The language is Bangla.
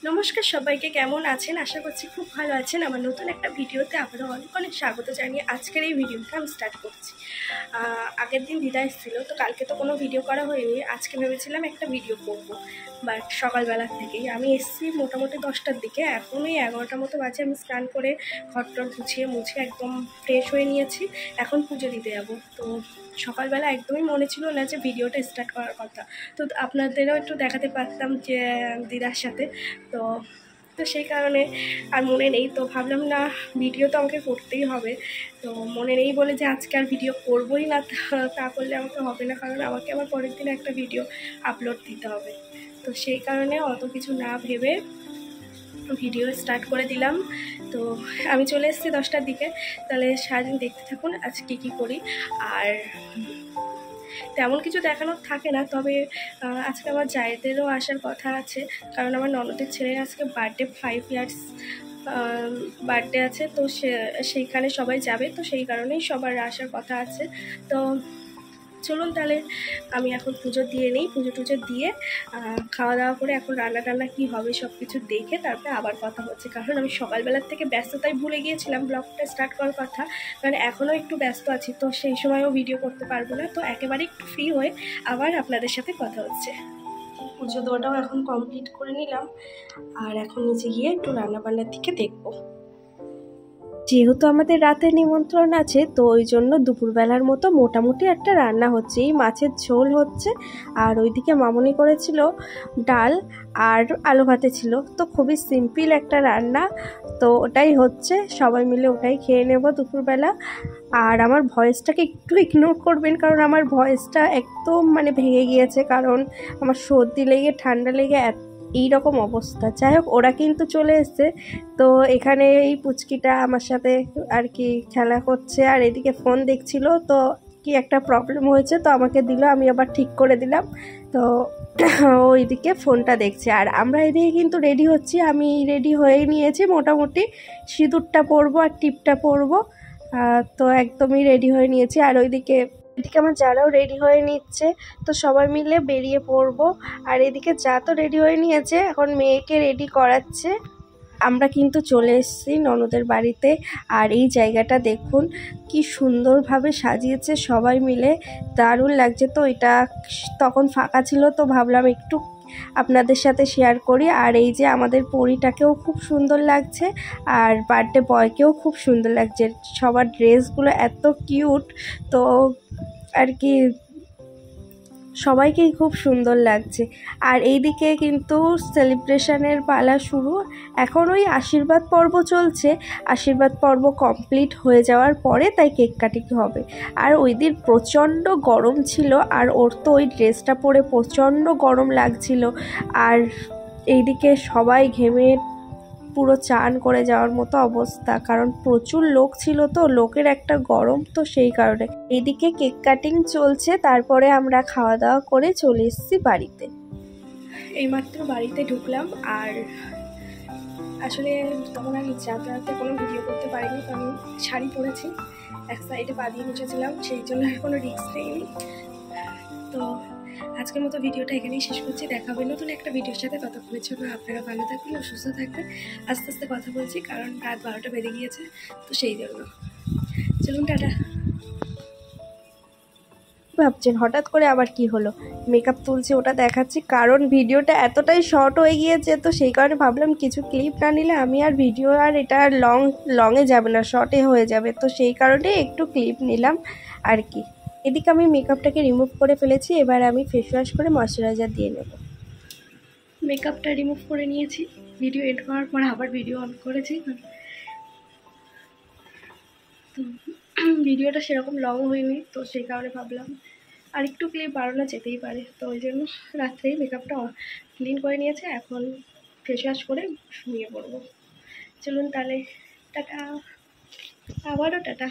নমস্কার সবাইকে, কেমন আছেন? আশা করছি খুব ভালো আছেন। আমার নতুন একটা ভিডিওতে আপনাদের অনেক অনেক স্বাগত জানিয়ে আজকের এই ভিডিওটা আমি স্টার্ট করছি। আগের দিন দিদা এসেছিল, তো কালকে তো কোনো ভিডিও করা হয়নি। আজকে ভেবেছিলাম একটা ভিডিও করব, বাট সকালবেলার থেকেই আমি এসেছি মোটামুটি 10টার দিকে। এখন ওই 11টার মতো বাজে। আমি স্নান করে ঘরটর গুছিয়ে মুছে একদম ফ্রেশ হয়ে নিয়েছি। এখন পুজো দিতে যাব। তো সকালবেলা একদমই মনে ছিল না যে ভিডিওটা স্টার্ট করার কথা, তো আপনাদেরও একটু দেখাতে পারতাম যে দিদার সাথে। তো তো সেই কারণে আর মনে নেই, তো ভাবলাম না, ভিডিও তো আমাকে করতেই হবে। তো মনে নেই বলে যে আজকে আর ভিডিও করবোই না, তা করলে আমাকে হবে না, কারণ আমাকে আবার পরের দিনে একটা ভিডিও আপলোড দিতে হবে। তো সেই কারণে অত কিছু না ভেবে ভিডিও স্টার্ট করে দিলাম। তো আমি চলে এসেছি 10টার দিকে। তাহলে সারাদিন দেখতে থাকুন আজ কী কী করি। আর তেমন কিছু দেখানোর থাকে না, তবে আজকে আমার জায়েদেরও আসার কথা আছে, কারণ আমার ননদের ছেলের আজকে বার্থডে, 5 ইয়ার্স বার্থডে আছে। তো সেইখানে সবাই যাবে, তো সেই কারণেই সবার আসার কথা আছে। তো চলুন তাহলে আমি এখন পুজো দিয়ে নিই। পুজো টুজো দিয়ে খাওয়া দাওয়া করে এখন রান্না টান্না কী হবে সব কিছু দেখে তারপরে আবার কথা হচ্ছে, কারণ আমি সকালবেলার থেকে ব্যস্ততায় ভুলে গিয়েছিলাম ব্লগটা স্টার্ট করার কথা, কারণ এখনও একটু ব্যস্ত আছি, তো সেই সময়ও ভিডিও করতে পারবো না। তো একেবারে একটু ফ্রি হয়ে আবার আপনাদের সাথে কথা হচ্ছে। পুজো দেওয়াটাও এখন কমপ্লিট করে নিলাম, আর এখন নিচে গিয়ে একটু রান্নাবান্নার দিকে দেখবো। যেহেতু আমাদের রাতে নিমন্ত্রণ আছে, তো ওই জন্য দুপুরবেলার মতো মোটামুটি একটা রান্না হচ্ছে। এই মাছের ঝোল হচ্ছে, আর ওইদিকে মামনি করেছিল ডাল আর আলু ভাতে ছিল। তো খুবই সিম্পল একটা রান্না, তো ওটাই হচ্ছে, সবাই মিলে ওটাই খেয়ে নেব দুপুরবেলা। আর আমার ভয়েসটাকে একটু ইগনোর করবেন, কারণ আমার ভয়েসটা একদম ভেঙে গিয়েছে, কারণ আমার সর্দি লেগে ঠান্ডা লেগে এই রকম অবস্থা। যাই হোক, ওরা কিন্তু চলে এসছে। তো এখানে এই পুচকিটা আমার সাথে আর কি খেলা করছে, আর এদিকে ফোন দেখছিল। তো কি একটা প্রবলেম হয়েছে, তো আমাকে দিল, আমি আবার ঠিক করে দিলাম। তো ওইদিকে ফোনটা দেখছে, আর আমরা এদিকে কিন্তু রেডি হচ্ছি। আমি রেডি হয়ে নিয়েছি মোটামুটি, সিঁদুরটা পরবো আর টিপটা পরবো। তো একদমই রেডি হয়ে নিয়েছি। আর এদিকে আমার যারাও রেডি হয়ে নিচ্ছে, তো সবাই মিলে বেরিয়ে পড়বো। আর এদিকে যা তো রেডি হয়ে নিয়েছে, এখন মেয়েকে রেডি করাচ্ছে। আমরা কিন্তু চলে এসেছি ননদের বাড়িতে। আর এই জায়গাটা দেখুন কি সুন্দরভাবে সাজিয়েছে সবাই মিলে, দারুণ লাগছে। তো এটা তখন ফাঁকা ছিল, তো ভাবলাম একটু আপনাদের সাথে শেয়ার করি। আর এই যে আমাদের পরীটাকেও খুব সুন্দর লাগছে, আর বার্থডে বয়কেও খুব সুন্দর লাগছে। সবার ড্রেসগুলো এত কিউট, তো আর কি সবাইকেই খুব সুন্দর লাগছে। আর এইদিকে কিন্তু সেলিব্রেশনের পালা শুরু। এখন ওই আশীর্বাদ পর্ব চলছে, আশীর্বাদ পর্ব কমপ্লিট হয়ে যাওয়ার পরে তাই কেক কাটিং হবে। আর ওই দিন প্রচণ্ড গরম ছিল, আর ওর তো ওই ড্রেসটা পরে প্রচণ্ড গরম লাগছিল। আর এইদিকে সবাই ঘেমে পুরো চান করে যাওয়ার মতো অবস্থা, কারণ প্রচুর লোক ছিল, তো লোকের একটা গরম, তো সেই কারণে। এইদিকে কেক কাটিং চলছে, তারপরে আমরা খাওয়া দাওয়া করে চলে এসেছি বাড়িতে। এইমাত্র বাড়িতে ঢুকলাম, আর আসলে তখন আমি যাতায়াতে কোনো ভিডিও করতে পারিনি, কারণ শাড়ি পরেছি, এক সাইডে পা দিয়ে বসেছিলাম, সেই জন্য আর কোনো রিস্ক নেইনি। তো আজকের মতো ভিডিওটা এখানেই শেষ করছি। দেখা হবে নতুন একটা ভিডিওর সাথে। ততক্ষণের জন্য আপনারা ভালো থাকবেন ও সুস্থ থাকবেন। আস্তে আস্তে কথা বলছি, কারণ রাত 12টা বেজে গিয়েছে, তো সেই জন্য। চলুন, টাটা। ভাবছেন হঠাৎ করে আবার কি হলো, মেকআপ তুলছি ওটা দেখাচ্ছি, কারণ ভিডিওটা এতটাই শর্ট হয়ে গিয়েছে, তো সেই কারণে ভাবলাম কিছু ক্লিপ না নিলে আমি আর ভিডিও আর এটা লংয়ে যাবে না, শর্টে হয়ে যাবে, তো সেই কারণে একটু ক্লিপ নিলাম আর কি। এদিকে আমি মেকআপটাকে রিমুভ করে ফেলেছি, এবার আমি ফেস ওয়াশ করে ময়শ্চারাইজার দিয়ে নেব। মেকআপটা রিমুভ করে নিয়েছি, ভিডিও এড করার পর আবার ভিডিও অন করেছি। তো ভিডিওটা সেরকম লং হয়নি, তো সেই কারণে ভাবলাম আর একটু ক্লিপ বাড়ানো যেতেই পারে, তো ওই জন্য রাত্রেই মেকআপটা ক্লিন করে নিয়েছে। এখন ফেস ওয়াশ করে শুয়ে পড়বো। চলুন তাহলে, টাটা, আবারও টাটা।